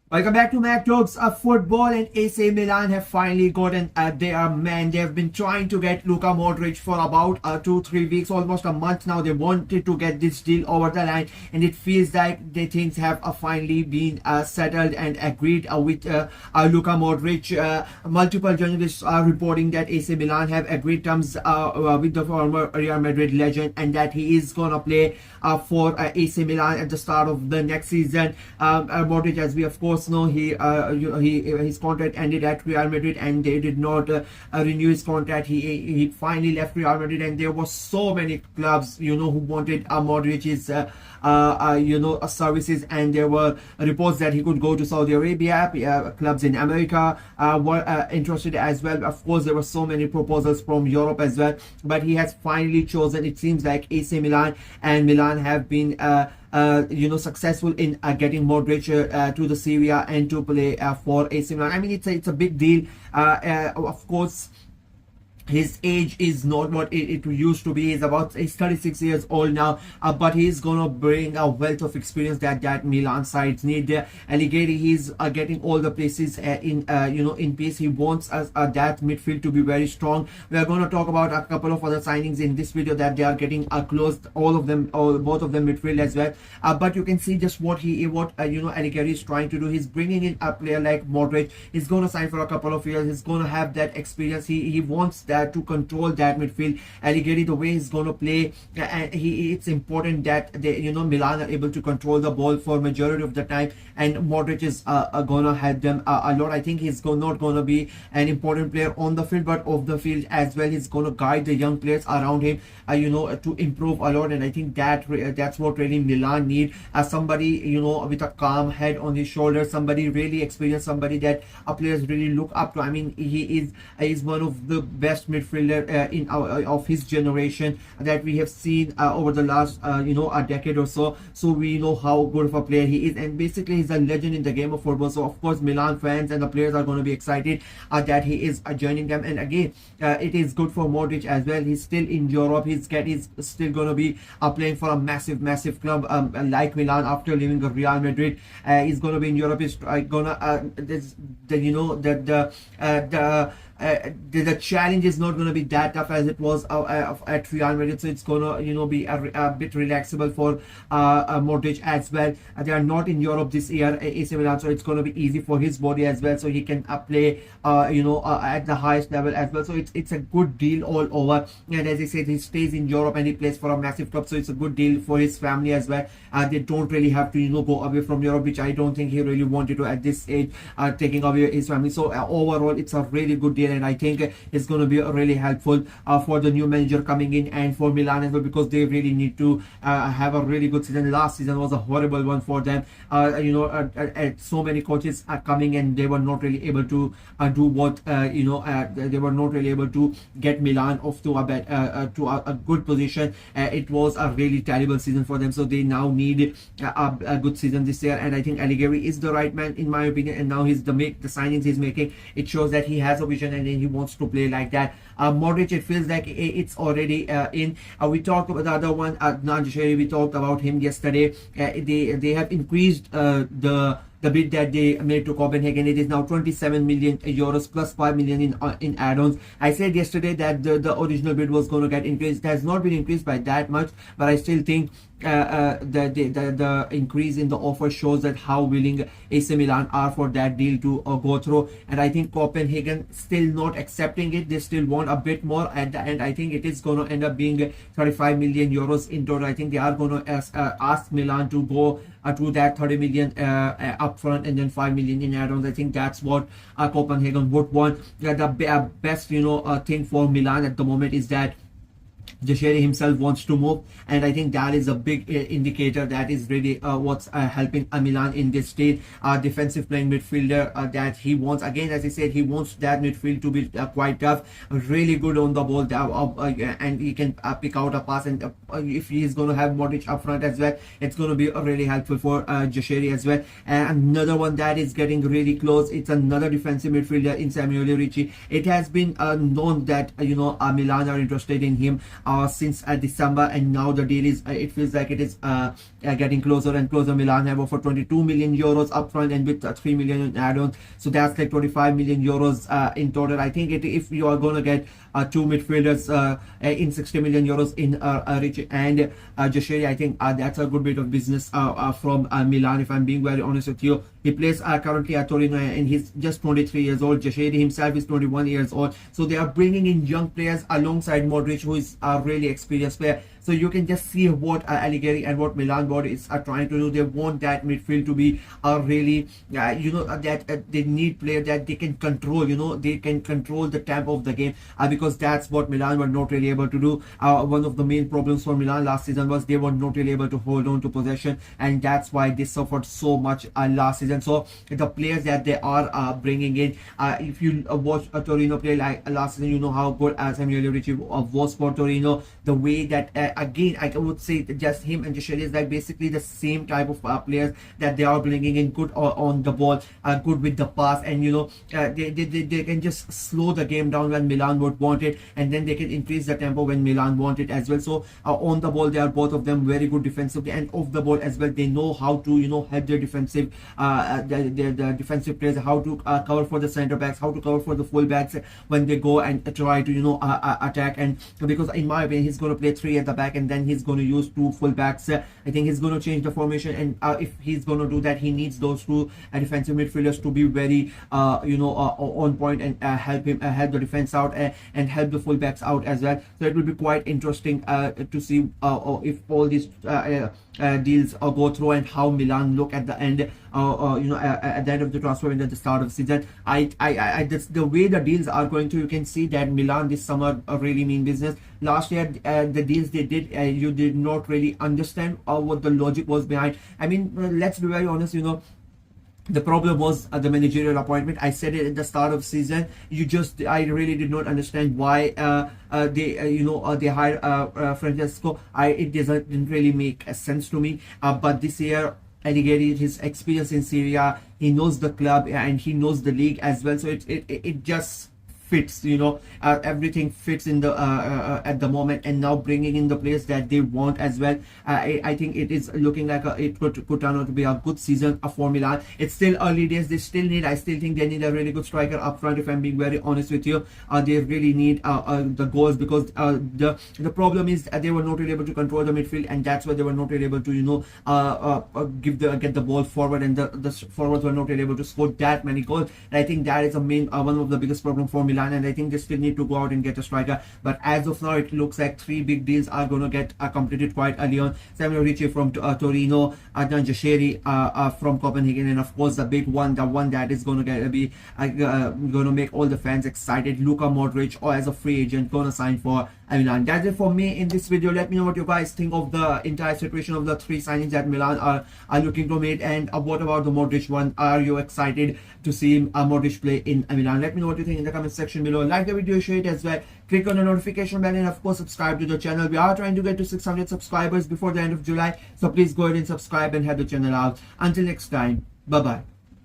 Welcome back to Mac Talks of Football, and AC Milan have finally gotten their man. They have been trying to get Luka Modric for about 2-3 weeks, almost a month now. They wanted to get this deal over the line, and it feels like the things have finally been settled and agreed with Luka Modric. Multiple journalists are reporting that AC Milan have agreed terms with the former Real Madrid legend, and that he is gonna play for AC Milan at the start of the next season. Modric, as we of course know, his contract ended at Real Madrid, and they did not renew his contract. He finally left Real Madrid, and there were so many clubs who wanted Modric's services, and there were reports that he could go to Saudi Arabia. Clubs in America were interested as well. Of course, there were so many proposals from Europe as well, but he has finally chosen. It seems like AC Milan and Milan have been successful in getting Modric to the Serie A and to play for AC Milan. I mean, it's a big deal. Of course, his age is not what it used to be. He's 36 years old now, but he's gonna bring a wealth of experience that Milan sides need. Allegri, he's getting all the places in place. He wants that midfield to be very strong. We are gonna talk about a couple of other signings in this video that they are getting closed, all of them, or both of them midfield as well. But you can see just what Allegri is trying to do. He's bringing in a player like Modric. He's gonna sign for a couple of years. He's gonna have that experience. He wants that to control that midfield. Allegri, the way he's going to play, it's important that Milan are able to control the ball for majority of the time, and Modric is going to help them a lot. I think he's not going to be an important player on the field, but off the field as well. He's going to guide the young players around him, to improve a lot, and I think that's what really Milan need. Somebody with a calm head on his shoulders, somebody really experienced, somebody that players really look up to. I mean, he is one of the best midfielder of his generation that we have seen over the last a decade or so. So we know how good of a player he is, and basically he's a legend in the game of football. So of course Milan fans and the players are going to be excited that he is joining them. And again, it is good for Modric as well. He's still in Europe. He's still going to be playing for a massive club like Milan after leaving Real Madrid. He's going to be in Europe. He's gonna the challenge is not going to be that tough as it was at Real Madrid, so it's going to be a bit relaxable for Modric as well. They are not in Europe this year, AC Milan, so it's going to be easy for his body as well, so he can play at the highest level as well. So it's a good deal all over, and as I said, he stays in Europe and he plays for a massive club, so it's a good deal for his family as well. They don't really have to go away from Europe, which I don't think he really wanted to at this age, taking away his family. So overall, it's a really good deal, and I think it's going to be really helpful for the new manager coming in and for Milan as well, because they really need to have a really good season. Last season was a horrible one for them. So many coaches are coming, and they were not really able to do what they were not really able to get Milan off to a good position. It was a really terrible season for them, so they now need a good season this year, and I think Allegri is the right man in my opinion. And now the signings he's making, it shows that he has a vision and he wants to play like that. Modric, it feels like it's already in. We talked about the other one, Ardon Jasheri. We talked about him yesterday. They have increased the bid that they made to Copenhagen. It is now 27 million euros plus 5 million in add-ons. I said yesterday that the original bid was going to get increased. It has not been increased by that much, but I still think the increase in the offer shows that how willing AC Milan are for that deal to go through. And I think Copenhagen still not accepting it. They still want a bit more at the end. I think it is going to end up being 35 million euros in total. I think they are going to ask Milan to go to that 30 million upfront and then 5 million in add-ons. I think that's what Copenhagen would want. The best thing for Milan at the moment is that Jasheri himself wants to move, and I think that is a big indicator. That is really what's helping Milan in this state. Defensive playing midfielder that he wants. Again, as I said, he wants that midfield to be quite tough, really good on the ball, and he can pick out a pass. And if he is going to have Modric up front as well, it's going to be really helpful for Jasheri as well. And another one that is getting really close, it's another defensive midfielder in Samuele Ricci. It has been known that Milan are interested in him. since December, and now the deal is it feels like it is getting closer and closer. Milan have offered 22 million euros upfront and with 3 million in add-ons, so that's like 25 million euros in total. I think if you are gonna get two midfielders in 60 million euros in Ricci and Jasheri, I think that's a good bit of business from Milan, if I'm being very honest with you. He plays currently at Torino and he's just 23 years old. Jasheri himself is 21 years old. So they are bringing in young players alongside Modric, who is a really experienced player. So you can just see what Allegri and what Milan board is trying to do. They want that midfield to be really, that they need players that they can control. They can control the tempo of the game because that's what Milan were not really able to do. One of the main problems for Milan last season was they were not really able to hold on to possession, and that's why they suffered so much last season. So the players that they are bringing in, if you watch a Torino play like last season, you know how good Samuele Ricci was for Torino. The way that again, I would say that just him and Jasheri is like basically the same type of players that they are bringing in, good on the ball, good with the pass, and they can just slow the game down when Milan would want it, and then they can increase the tempo when Milan want it as well. So on the ball, they are both of them very good defensively, and off the ball as well. They know how to help their defensive the defensive players, how to cover for the center backs, how to cover for the full backs when they go and try to attack. And because in my opinion, he's going to play 3 at the back, and then he's going to use 2 full backs. I think he's going to change the formation, and if he's going to do that, he needs those 2 defensive midfielders to be very on point and help the defense out and help the full backs out as well. So it will be quite interesting to see if all these deals go through and how Milan look at the end at the end of the transfer window at the start of the season. That's the way the deals are going to. You can see that Milan this summer really mean business. Last year the deals they did, you did not really understand what the logic was behind. I mean, let's be very honest, the problem was the managerial appointment. I said it at the start of season. I really did not understand why they hired Francesco. It didn't really make sense to me. But this year, Allegri, his experience in Syria, he knows the club and he knows the league as well. So it just fits, everything fits in the at the moment, and now bringing in the players that they want as well. I think it is looking like it could turn out to be a good season for Milan. It's still early days. I still think they need a really good striker up front, if I'm being very honest with you. They really need the goals, because the problem is they were not really able to control the midfield, and that's why they were not really able to get the ball forward, and the forwards were not really able to score that many goals. And I think that is one of the biggest problem for Milan, and I think they still need to go out and get a striker. But as of now, it looks like 3 big deals are going to get completed quite early on. Samuele Ricci from Torino, Ardon Jasheri from Copenhagen, and of course the big one, the one that is going to be going to make all the fans excited, Luka Modric, or as a free agent, going to sign for Milan. That's it for me in this video. Let me know what you guys think of the entire situation of the 3 signings that Milan are looking to make, and what about the Modric one? Are you excited to see Modric play in Milan? Let me know what you think in the comment section below. Like the video, share it as well, click on the notification bell, and of course subscribe to the channel. We are trying to get to 600 subscribers before the end of July, so please go ahead and subscribe and help the channel out. Until next time, bye bye.